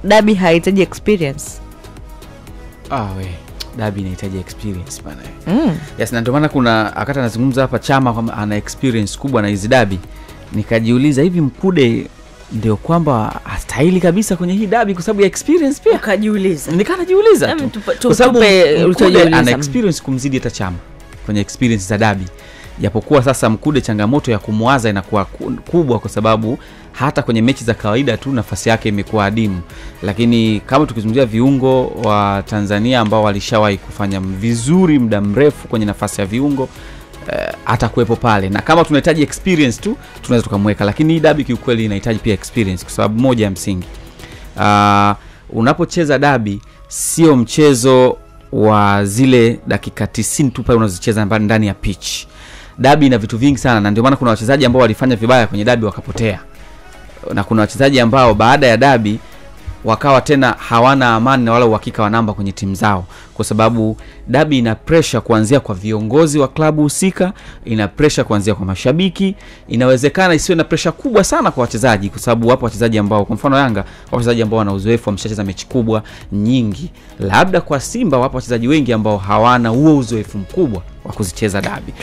Dabi haitaji experience. Dabi inahitaji experience bana. Yes, na ndio maana kuna akata anazungumza hapa Chama kwamba ana experience kubwa na hizi dabi. Nikajiuliza hivi Mkude ndio kwamba astahili kabisa kwenye hii dabi kwa sababu ya experience pia? Ukajiuliza. Nikanajiuliza tu. Kwa sababu Mkude ana experience kumzidi hata Chama kwenye experience za dabi. Japokuwa sasa Mkude changamoto ya kumwaza inakuwa kubwa kwa sababu hata kwenye mechi za kawaida tu nafasi yake imekuwa adimu. Lakini kama tukizungumzia viungo wa Tanzania ambao walishawahi kufanya vizuri muda mrefu kwenye nafasi ya viungo, atakuepo pale. Na kama tunahitaji experience tu tunaweza tukamweka, lakini hii dabi kiukweli inahitaji pia experience kwa sababu moja ya msingi. Unapocheza dabi sio mchezo wa zile dakika 90 tu pale unazocheza ndani ya pitch. Dabi ina vitu vingi sana, na ndio maana kuna wachezaji ambao walifanya vibaya kwenye dabi wakapotea. Na kuna wachezaji ambao baada ya dabi wakawa tena hawana amani na wala uhakika wa namba kwenye timu zao, kwa sababu dabi ina pressure kuanzia kwa viongozi wa klabu husika, ina pressure kuanzia kwa mashabiki. Inawezekana isiwe na pressure kubwa sana kwa wachezaji kwa sababu wapo wachezaji ambao, kwa mfano Yanga, wachezaji ambao wana uzoefu, wameshacheza mechi kubwa nyingi. Labda kwa Simba wapo wachezaji wengi ambao hawana huo uzoefu mkubwa wa kuzicheza dabi.